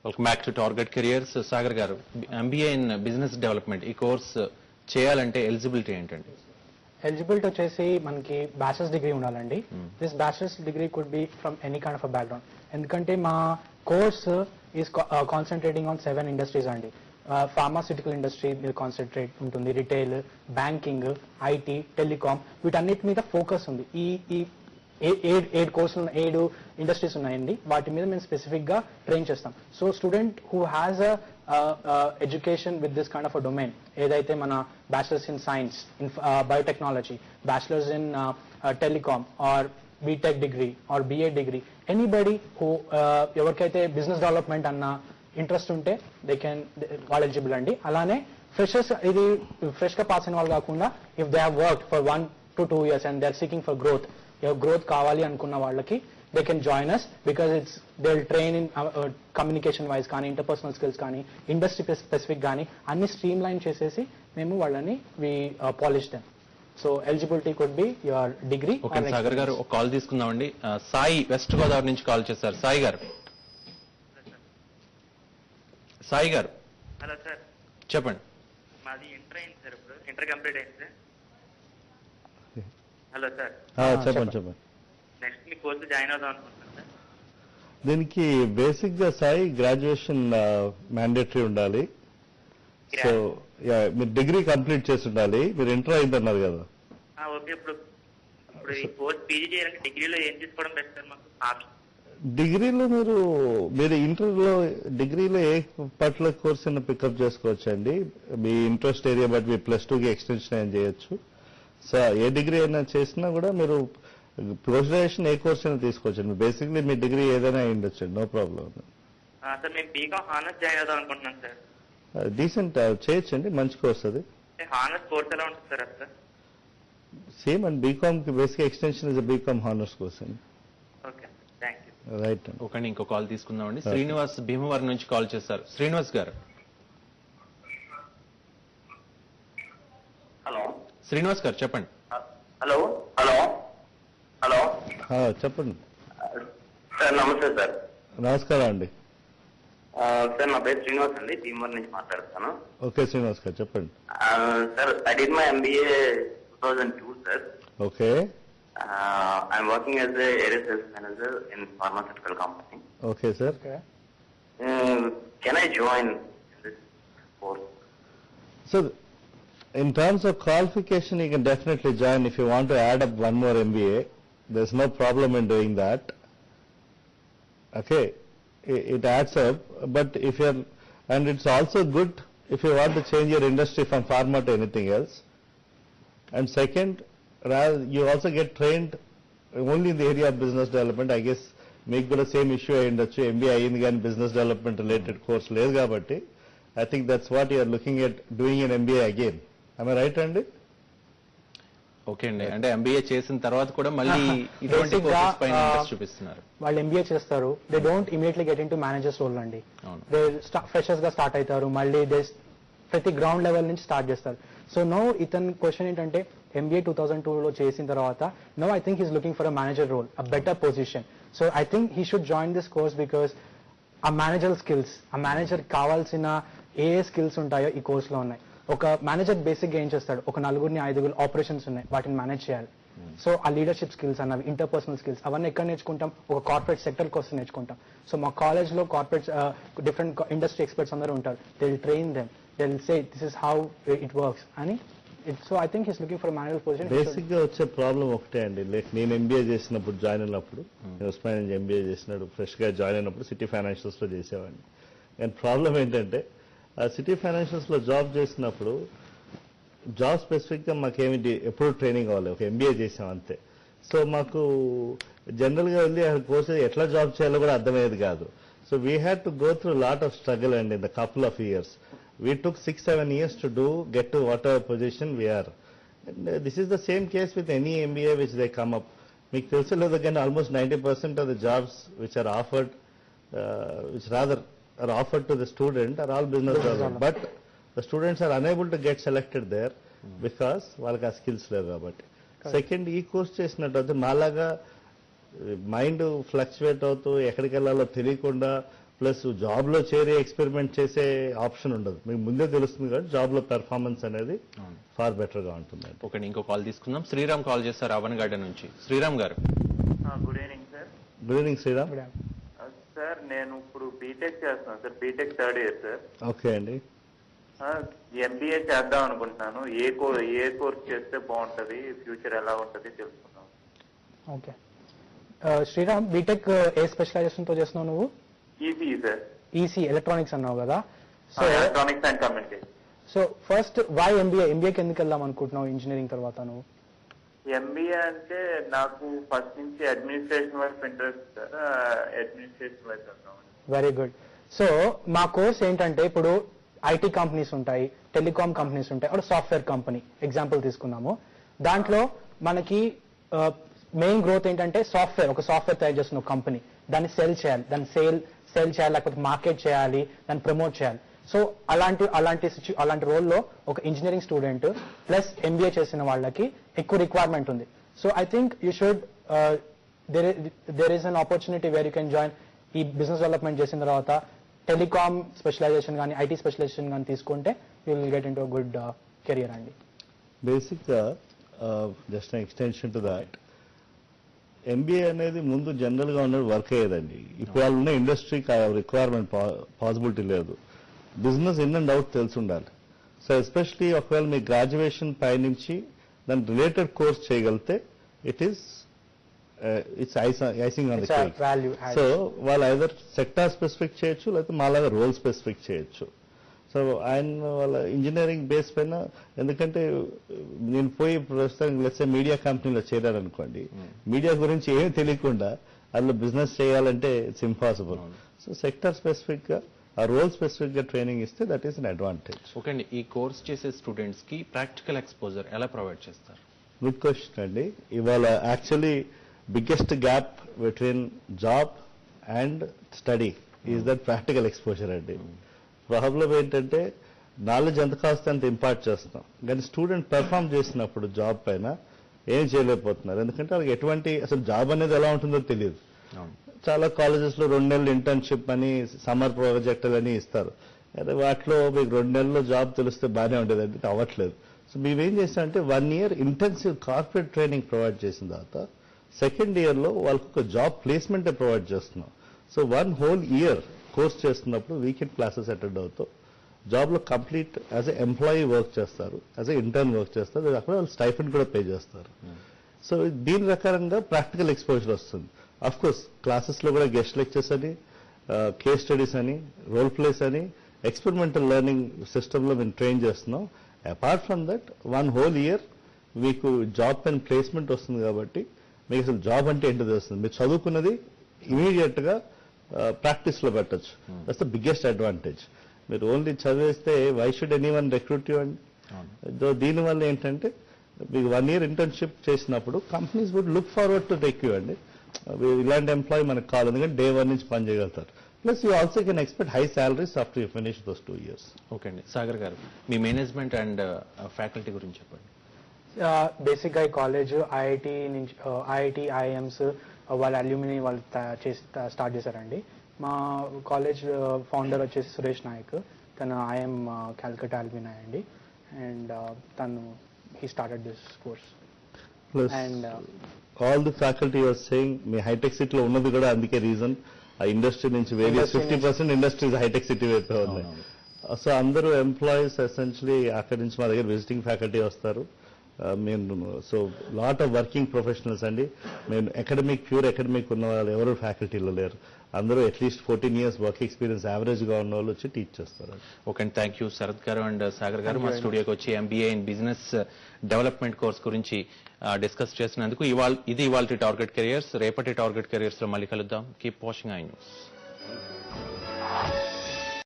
Welcome back to target careers. Sagar గారు, MBA in business development ఈ course చేయాలంటే eligibility ఏంటండి? ఎలిజిబిలిటీ వచ్చేసి మనకి బ్యాచిలర్స్ డిగ్రీ ఉండాలండి. This bachelors degree could be from any kind of background. ఎందుకంటే మా course is concentrating on 7 industries అండి. ఫార్మాస్యూటికల్ ఇండస్ట్రీ మీద కాన్సన్ట్రేట్ ఉంటుంది, రిటైల్, బ్యాంకింగ్, ఐటీ, టెలికాం, వీటన్నిటి మీద ఫోకస్ ఉంది. ఈ 7 కోర్సులు 7 ఇండస్ట్రీస్ ఉన్నాయండి. వాటి మీద మేము స్పెసిఫిక్ గా ట్రైన్ చేస్తాం. So student who has education with this kind of a domain, ఏదైతే మన bachelors in science, in biotechnology, bachelors in telecom or BTech degree or BA degree, anybody who ఎవరికైతే బిజినెస్ డెవలప్మెంట్ అన్న interest ఉంటే వాళ్ళు eligible అండి. అలానే freshers, ఇది fresh గా పాస్ అయిన వాళ్ళు కాకుండా if they have worked for 1 to 2 years and they are seeking for growth కావాలి అనుకున్న వాళ్ళకి they can join us, because they will train in communication wise కానీ, ఇంటర్పర్సనల్ స్కిల్స్ కానీ, ఇండస్ట్రీ స్పెసిఫిక్ కానీ అన్ని స్ట్రీమ్ లైన్ చేసేసి మేము వాళ్ళని polish them. So eligibility could be your degree. Sagar garu, ఒక కాల్ తీసుకుందామండి. సాయి వెస్ట్ గోదావరి నుంచి కాల్ చేశారు. సాయి గారు. సాయి గారు, హలో సార్, చెప్పండి. మాది ఇంటర్ అయింది సార్, ఇప్పుడు ఇంటర్ కంప్లీట్ అయింది సార్. హలో సార్, చెప్పండి. నెక్స్ట్ మీ కోర్సు జాయిన్ అవుదాం అనుకుంటున్నాను సార్. దీనికి బేసిక్ గా సాయి గ్రాడ్యుయేషన్ మ్యాండేటరీ ఉండాలి. సో మీరు డిగ్రీ కంప్లీట్ చేసి ఉండాలి. మీరు ఇంటర్ అయిందన్నారు కదా. ఓకే, ఇప్పుడు ఈ కోర్స్ పీజీ చేయాలంటే డిగ్రీలో ఏం తీసుకోవడం బెస్ట్ సార్ మాకు ఆప్షన్? డిగ్రీలో మీరు ఇంటర్లో డిగ్రీలో ఏ పర్టికులర్ కోర్స్ అయినా పికప్ చేసుకోవచ్చు అండి. మీ ఇంట్రెస్ట్ ఏరియా బట్టి మీ +2కి ఎక్స్టెన్షన్ అయినా చేయొచ్చు. సో ఏ డిగ్రీ అయినా చేసినా కూడా మీరు పోస్ట్ గ్రాడ్యుయేషన్ ఏ కోర్స్ అయినా తీసుకోవచ్చు. బేసిక్లీ మీ డిగ్రీ ఏదైనా అయి ఉండొచ్చు, నో ప్రాబ్లం. సార్ మేము బీకామ్ హానర్స్ జాయిన్ అవుదాం అనుకుంటున్నాం సార్. డీసెంట్ చేయొచ్చండి, మంచి కోర్స్ అది. హానర్స్ కోర్స్ ఎలా ఉంటుంది సార్ అది? సేమ్ అండ్ బీకామ్ కి basic extension is BCom honours course అండి. Okay, thank you. Right. Okay, ఇంకో కాల్ తీసుకుందామండి. శ్రీనివాస్ భీమవరం నుంచి కాల్ చేశారు. శ్రీనివాస్ గారు. హలో శ్రీనివాస్ గారు, చెప్పండి. హలో హలో హలో చెప్పండి సార్. నమస్తే సార్. నమస్కారం అండి. సార్ నా పేరు శ్రీనివాస్ అండి, భీమవరం నుంచి మాట్లాడుతాను. ఓకే శ్రీనివాస్ గారు, చెప్పండి. Sir, I did my MBA 2002 sir. Okay. I'm working as a area sales manager in pharmaceutical company. Okay, sir. Can I join this course? So, in terms of qualification, you can definitely join if you want to add up one more MBA. There's no problem in doing that. Okay, it adds up. But if you're, and it's also good if you want to change your industry from pharma to anything else. And second, you also get trained only in the area of business development. I guess మీకు కూడా same issue అయి ఉండొచ్చు. MBA అయ్యింది కానీ business development related course లేదు కాబట్టి I think that's what you're looking at doing an MBA again. I right అండి? Okay అండి, అంటే MBA చేసిన తర్వాత కూడా మళ్ళీ ఇటువంటి కోర్సెస్ పైన ఇంట్రెస్ట్ చూపిస్తున్నారు. వాళ్ళు MBA చేస్తారు, they don't immediately get into managers role అండి. దే ఫ్రెషర్స్ గా స్టార్ట్ అవుతారు, మళ్ళీ దే ప్రతి గ్రౌండ్ లెవెల్ నుంచి స్టార్ట్ చేస్తారు. సో నో ఇతని క్వశ్చన్ ఏంటంటే MBA 2002లో చేసిన తర్వాత no I think he's looking for a manager role, a better position. So I think he should join this course because ah manager skills, ah manager కావాల్సిన ఏ skills ఉంటాయో ఈ కోర్సులో ఉన్నాయి. ఒక మేనేజర్ బేసిక్ గా ఏం చేస్తాడు, ఒక 4-5 ఆపరేషన్స్ ఉన్నాయి, వాటిని మేనేజ్ చేయాలి. సో ఆ లీడర్షిప్ స్కిల్స్ అన్నవి, ఇంటర్పర్సనల్ స్కిల్స్ అవన్నీ ఎక్కడ నేర్చుకుంటాం? ఒక కార్పొరేట్ సెక్టర్ కోసం నేర్చుకుంటాం. సో మా కాలేజ్ లో కార్పొరేట్ డిఫరెంట్ ఇండస్ట్రీ ఎక్స్పర్ట్స్ అందరూ ఉంటారు. They will train them, they will say this is how it works అని. So I think he's looking for manager position. Basic గా వచ్చే ప్రాబ్లం ఒకటే అండి. లైక్ నేను MBA చేసినప్పుడు జాయిన్ అయినప్పుడు, ఉస్మానియా నుంచి MBA చేసినప్పుడు ఫ్రెష్ గా జాయిన్ అయినప్పుడు సిటీ ఫైనాన్షియల్స్ లో చేసేవాడిని. అండ్ ప్రాబ్లం ఏంటంటే ఆ సిటీ ఫైనాన్షియల్స్ లో జాబ్ చేసినప్పుడు జాబ్ స్పెసిఫిక్ గా మాకేమి ఎప్పుడు ట్రైనింగ్ అవ్వాలి, ఒక MBA చేసాం అంతే. సో మాకు జనరల్ గా వెళ్ళి ఆ కోర్స్ ఎట్లా జాబ్ చేయాలో కూడా అర్థమయ్యేది కాదు. So we had to go through lot of struggle and in the couple of years. We took 6-7 years to get to whatever position we are. And this is the same case with any MBA which they come up. మీకు తెలుసలేదు కానీ almost 90% of the jobs which are offered, which rather are offered to the student are all business development. But the students are unable to get selected there because వాళ్ళకి ఆ skills లేవు కాబట్టి. Second, ఈ course చేసినట్టు మాలాగా mind fluctuate అవుతూ ఎక్కడికి వెళ్ళాలో తెలియకుండా ప్లస్ జాబ్ లో చేరి ఎక్స్పెరిమెంట్ చేసే ఆప్షన్ ఉండదు. మీకు ముందే తెలుస్తుంది కాబట్టి జాబ్ లో పెర్ఫార్మెన్స్ అనేది ఫార్ బెటర్ గా ఉంటుంది. ఓకే, ఇంకో కాల్ తీసుకుందాం. శ్రీరామ్ కాల్ చేస్తారు అవన్గడ్డ నుంచి. Sriram garu. Good evening sir. Good evening Sriram. Sir నేను ఇప్పుడు బీటెక్ చేస్తున్నాను sir, BTech third year sir. Okay అండి. ఎంబీఏ చేద్దాం అనుకుంటున్నాను. ఏ కోర్స్ చేస్తే బాగుంటది, ఫ్యూచర్ ఎలా ఉంటది తెలుసుకున్నాను. ఓకే శ్రీరామ్, బీటెక్ ఏ స్పెషలైజేషన్ తో చేస్తున్నావు నువ్వు? ECE sir. ఈసీ ఎలక్ట్రానిక్స్ అన్నావు కదా. So electronics and communication. So first why ఎంబీఏకి ఎందుకు వెళ్దాం అనుకుంటున్నావు ఇంజనీరింగ్ తర్వాత నువ్వు? ఎంబీఏ అంటే నాకు ఫస్ట్ నుంచి అడ్మినిస్ట్రేషన్ వైపు ఇంట్రెస్ట్ సార్, అడ్మినిస్ట్రేషన్ వైపు వెళ్దాం. Very good. సో మా కోర్స్ ఏంటంటే ఇప్పుడు ఐటీ కంపెనీస్ ఉంటాయి, టెలికాం కంపెనీస్ ఉంటాయి, ఒక సాఫ్ట్వేర్ కంపెనీ ఎగ్జాంపుల్ తీసుకున్నాము. దాంట్లో మనకి మెయిన్ గ్రోత్ ఏంటంటే ఒక సాఫ్ట్వేర్ తయారు చేస్తున్న కంపెనీ, దాన్ని సెల్ చేయాలి, దాన్ని సేల్ చేయాలి, లేకపోతే మార్కెట్ చేయాలి, దాన్ని ప్రమోట్ చేయాలి. సో అలాంటి రోల్లో ఒక ఇంజనీరింగ్ స్టూడెంట్ ప్లస్ ఎంబీఏ చేసిన వాళ్ళకి ఎక్కువ రిక్వైర్మెంట్ ఉంది. So I think you should there is an opportunity where you can join. ఈ బిజినెస్ డెవలప్మెంట్ చేసిన తర్వాత టెలికామ్ స్పెషలైజేషన్ కానీ ఐటీ స్పెషలైజేషన్ కానీ తీసుకుంటే you will get in to good career అండి. బేసిక్ గా just extension to that, MBA అనేది ముందు జనరల్ గా ఉన్నది వర్క్ అయ్యేదండి. ఇప్పుడు వాళ్ళు ఉన్న ఇండస్ట్రీకి రిక్వైర్మెంట్ పాసిబిలిటీ లేదు. బిజినెస్ ఇన్ అండ్ అవుట్ తెలిసి ఉండాలి. సో ఎస్పెషలీ ఒకవేళ మీ గ్రాడ్యుయేషన్ పైనుంచి దాని రిలేటెడ్ కోర్స్ చేయగలిగితే it's icing on the cake. So వాళ్ళు ఐదర్ సెక్టార్ స్పెసిఫిక్ చేయొచ్చు, లేకపోతే మాలాగా రోల్ స్పెసిఫిక్ చేయొచ్చు. సో ఆయన వాళ్ళ ఇంజనీరింగ్ బేస్ పైన, ఎందుకంటే నేను పోయి ప్రస్తుతానికి లెట్సే మీడియా కంపెనీలో చేరారనుకోండి, మీడియా గురించి ఏమీ తెలియకుండా అందులో బిజినెస్ చేయాలంటే it's impossible. So sector specific గా ఆ రోల్ స్పెసిఫిక్ గా ట్రైనింగ్ ఇస్తే that is an advantage. Okay అండి, ఈ కోర్స్ చేసే స్టూడెంట్స్ కి ప్రాక్టికల్ ఎక్స్పోజర్ ఎలా ప్రొవైడ్ చేస్తారు? గుడ్ క్వశ్చన్ అండి. ఇవాళ actually biggest gap between job and study is that practical exposure అండి. ప్రాబ్లం ఏంటంటే నాలెడ్జ్ ఎంత కాస్తే అంత ఇంపార్ట్ చేస్తున్నాం, కానీ స్టూడెంట్ పెర్ఫామ్ చేసినప్పుడు జాబ్ పైన ఏం చేయలేకపోతున్నారు. ఎందుకంటే వాళ్ళకి ఎటువంటి అసలు జాబ్ అనేది ఎలా ఉంటుందో తెలియదు. చాలా కాలేజెస్ లో 2 నెలలు ఇంటర్న్షిప్ అని, సమ్మర్ ప్రాజెక్టులు అని ఇస్తారు. అదే వాటిలో మీకు 2 నెలల్లో జాబ్ తెలిస్తే బాగానే ఉండేది, అంటే అవ్వట్లేదు. సో మేమేం చేస్తామంటే 1 year intensive corporate training provide చేసిన తర్వాత సెకండ్ ఇయర్ లో వాళ్ళకి ఒక జాబ్ ప్లేస్మెంట్ ప్రొవైడ్ చేస్తున్నాం. సో 1 whole year కోర్స్ చేస్తున్నప్పుడు వీకెండ్ క్లాసెస్ అటెండ్ అవుతాం. జాబ్ లో complete as a employee work చేస్తారు, యాజ్ ఎ ఇంటర్న్ వర్క్ చేస్తారు, అక్కడ వాళ్ళు స్టైఫండ్ కూడా పే చేస్తారు. సో దీని రకారంగా ప్రాక్టికల్ ఎక్స్పోజర్ వస్తుంది. అఫ్ కోర్స్ క్లాసెస్ లో కూడా గెస్ట్ లెక్చర్స్ అని, కేస్ స్టడీస్ అని, రోల్ ప్లేస్ అని, ఎక్స్పెరిమెంటల్ లెర్నింగ్ సిస్టమ్ లో మేము ట్రైన్ చేస్తున్నాం. Apart from that 1 whole year మీకు జాబ్ పైన ప్లేస్మెంట్ వస్తుంది. కాబట్టి మీకు అసలు జాబ్ అంటే ఏంటో తెలుస్తుంది. మీరు చదువుకున్నది ఇమీడియట్ గా ప్రాక్టీస్ లో పెట్టచ్చు. That's the biggest advantage. మీరు ఓన్లీ చదివేస్తే why should anyone recruit you అండి. దీనివల్ల ఏంటంటే మీకు 1 year ఇంటర్న్షిప్ చేసినప్పుడు companies would look forward to take you అండి. ఇలాంటి ఎంప్లాయీ మనకు కావాలి, ఎందుకంటే day 1 నుంచి పని చేయగలుగుతారు. Plus you also can expect high salaries after you finish those 2 years. Okay అండి, సాగర్ గారు మీ మేనేజ్మెంట్ అండ్ ఫ్యాకల్టీ గురించి చెప్పండి. బేసిక్గా ఈ కాలేజ్ ఐఐటి ఐఐఎమ్స్ వాళ్ళ అల్యూమిని వాళ్ళు స్టార్ట్ చేశారండి. మా కాలేజ్ ఫౌండర్ వచ్చేసి సురేష్ నాయక్, తను ఐఎం క్యాల్కటా అల్యూమిని అండి. అండ్ తను he started this course. And all the faculty you're saying మీ హైటెక్ సిటీలో ఉన్నది కూడా అందుకే రీజన్. ఆ ఇండస్ట్రీ నుంచి వేరియస్ 50% ఇండస్ట్రీస్ హైటెక్ సిటీ వైపు ఉన్నాయి. సో అందరూ ఎంప్లాయీస్ ఎసెన్షియలీ అక్కడి నుంచి మా దగ్గర విజిటింగ్ ఫ్యాకల్టీ వస్తారు. మేము so lot of working professionals అండి. మేము ప్యూర్ అకాడమిక్ ఉన్న వాళ్ళు ఎవరు ఫ్యాకల్టీలో లేరు. అందరూ at least 14 years work experience average గా ఉన్న వాళ్ళు వచ్చి టీచ్ చేస్తారు. ఓకే అండి, థ్యాంక్ యూ శరత్ గారు అండ్ సాగర్ గారు మా స్టూడియోకి వచ్చి MBA in business development course గురించి డిస్కస్ చేసినందుకు. ఇది ఇవాళ టార్గెట్ కెరియర్స్. రేపటి టార్గెట్ కెరియర్స్ లో మళ్ళీ కలుద్దాం. Keep watching I news.